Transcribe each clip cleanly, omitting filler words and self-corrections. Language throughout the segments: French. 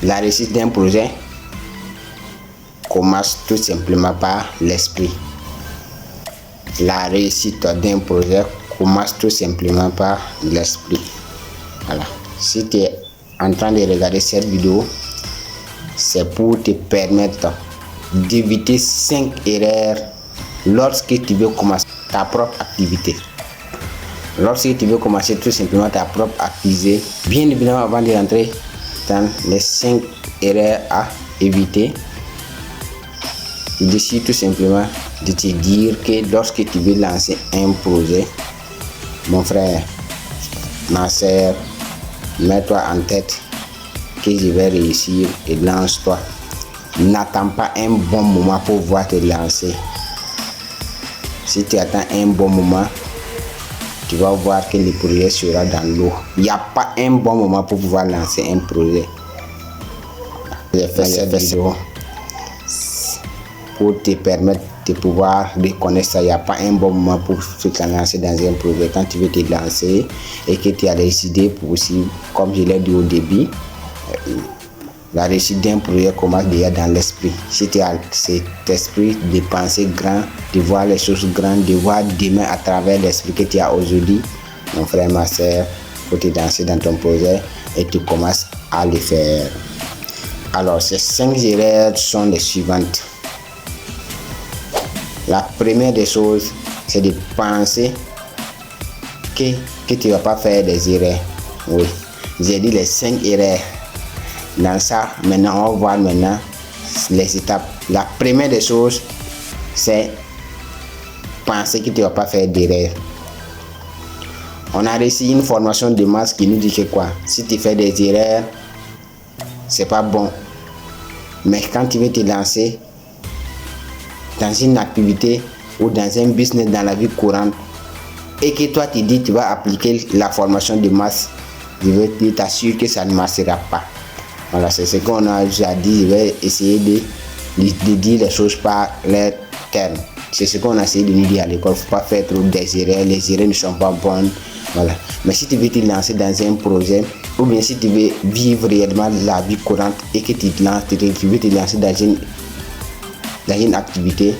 La réussite d'un projet commence tout simplement par l'esprit. La réussite d'un projet commence tout simplement par l'esprit. Voilà. Si tu es en train de regarder cette vidéo, c'est pour te permettre d'éviter 5 erreurs lorsque tu veux commencer ta propre activité. Lorsque tu veux commencer tout simplement ta propre activité, bien évidemment, avant de rentrer dans les 5 erreurs à éviter, je décide tout simplement de te dire que lorsque tu veux lancer un projet, mon frère, ma soeur, mets-toi en tête que je vais réussir et lance-toi. N'attends pas un bon moment pour pouvoir te lancer. Si tu attends un bon moment, tu vas voir que le projet sera dans l'eau. Il n'y a pas un bon moment pour pouvoir lancer un projet. J'ai fait cette vidéo pour te permettre de pouvoir reconnaître ça. Il n'y a pas un bon moment pour te lancer dans un projet. Quand tu veux te lancer et que tu as des idées possibles, comme je l'ai dit au début, la réussite d'un projet commence déjà dans l'esprit. Si tu as cet esprit de penser grand, de voir les choses grandes, de voir demain à travers l'esprit que tu as aujourd'hui, mon frère, ma soeur, il faut te lancer dans ton projet et tu commences à le faire. Alors, ces 5 erreurs sont les suivantes. La première des choses, c'est de penser que tu ne vas pas faire des erreurs. Oui, j'ai dit les 5 erreurs. Dans ça, maintenant, on va voir maintenant les étapes. La première des choses, c'est penser que tu ne vas pas faire d'erreur. On a réussi une formation de masse qui nous dit que quoi? Si tu fais des erreurs, c'est pas bon. Mais quand tu veux te lancer dans une activité ou dans un business dans la vie courante et que toi tu dis tu vas appliquer la formation de masse, je veux t'assurer que ça ne marchera pas. Voilà, c'est ce qu'on a déjà dit. Je vais essayer de dire les choses par leurs termes. C'est ce qu'on a essayé de nous dire à l'école. Il ne faut pas faire trop des erreurs. Les erreurs ne sont pas bonnes. Voilà. Mais si tu veux te lancer dans un projet, ou bien si tu veux vivre réellement la vie courante et que tu veux te lancer dans une activité,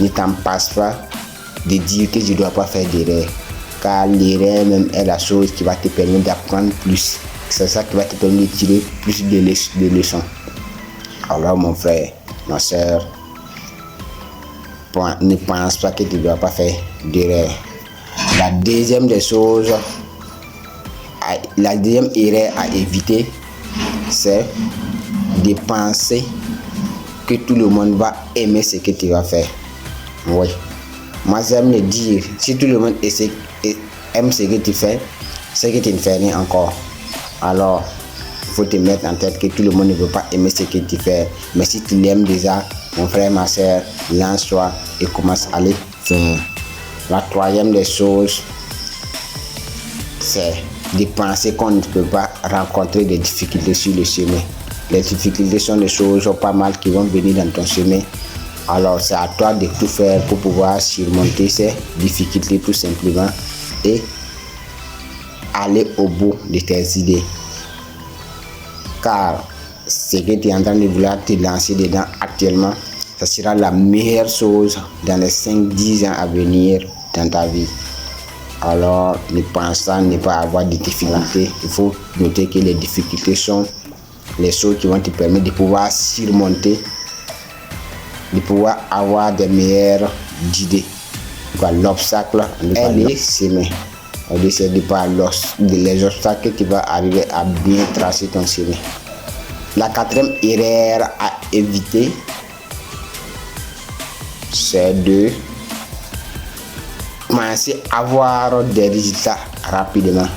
ne t'en passe pas de dire que je ne dois pas faire d'erreur. Car l'erreur même est la chose qui va te permettre d'apprendre plus. C'est ça qui va te permettre de tirer plus de leçons. Alors mon frère, ma soeur, ne pense pas que tu ne dois pas faire d'erreur. La deuxième des choses, la deuxième erreur à éviter, c'est de penser que tout le monde va aimer ce que tu vas faire. Oui. Moi j'aime le dire, si tout le monde aime ce que tu fais, c'est que tu ne fais rien encore. Alors, il faut te mettre en tête que tout le monde ne veut pas aimer ce que tu fais. Mais si tu l'aimes déjà, mon frère, ma soeur, lance-toi et commence à le faire. La troisième des choses, c'est de penser qu'on ne peut pas rencontrer des difficultés sur le chemin. Les difficultés sont des choses pas mal qui vont venir dans ton chemin. Alors, c'est à toi de tout faire pour pouvoir surmonter ces difficultés tout simplement et aller au bout de tes idées. Car ce que tu es en train de vouloir te lancer dedans actuellement, ça sera la meilleure chose dans les 5-10 ans à venir dans ta vie. Alors, ne pense pas ne pas avoir de difficultés. Il faut noter que les difficultés sont les choses qui vont te permettre de pouvoir surmonter, de pouvoir avoir des meilleures idées. L'obstacle est les semer. C'est les obstacles qui vont arriver à bien tracer ton chemin. La quatrième erreur à éviter, c'est de penser avoir des résultats rapidement.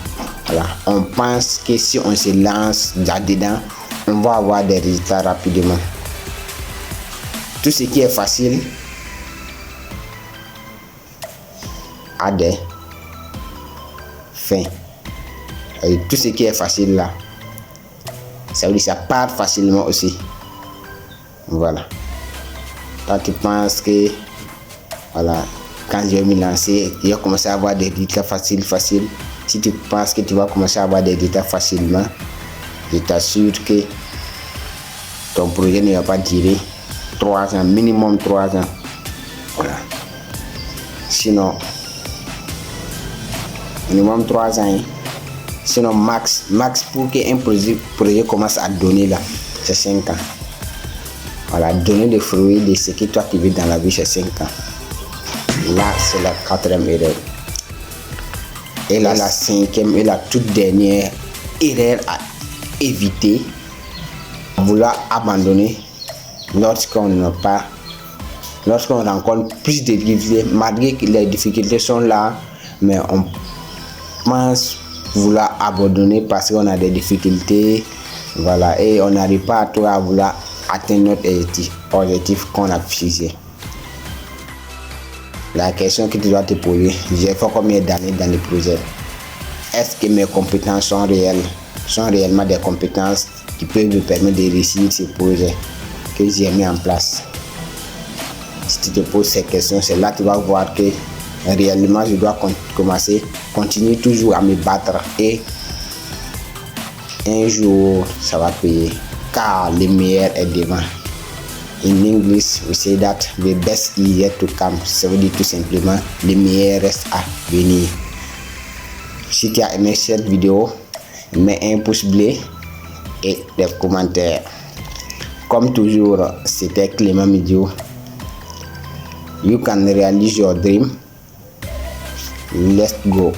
Voilà. On pense que si on se lance là-dedans, on va avoir des résultats rapidement. Tout ce qui est facile a des fin. Et tout ce qui est facile là, ça veut dire ça part facilement aussi. Voilà. Quand tu penses que voilà, quand je vais me lancer, je vais commencer à avoir des résultats faciles. Si tu penses que tu vas commencer à avoir des résultats facilement, je t'assure que ton projet ne va pas durer 3 ans, minimum 3 ans. Voilà. Sinon, minimum 3 ans. Sinon, max pour qu'un projet commence à donner là, c'est 5 ans. Voilà, donner des fruits de ce que toi tu veux dans la vie, c'est 5 ans. Là, c'est la 4e erreur. Et là, la 5e et la toute dernière erreur à éviter, vouloir abandonner lorsqu'on rencontre plus de difficultés, malgré que les difficultés sont là, mais on pense vouloir abandonner parce qu'on a des difficultés, voilà, et on n'arrive pas à vouloir atteindre notre objectif qu'on a fixé. La question que tu dois te poser, j'ai fait combien d'années dans le projet? Est-ce que mes compétences sont réellement des compétences qui peuvent me permettre de réussir ce projet que j'ai mis en place? Si tu te poses ces questions, c'est là que tu vas voir que réellement je dois continuer toujours à me battre, et un jour ça va payer, car le meilleur est devant. In English, we say that the best is yet to come. Ça veut dire tout simplement le meilleur reste à venir. Si tu as aimé cette vidéo, mets un pouce bleu et des commentaires. Comme toujours, c'était Clément Midio. You can realize your dream. Let's go.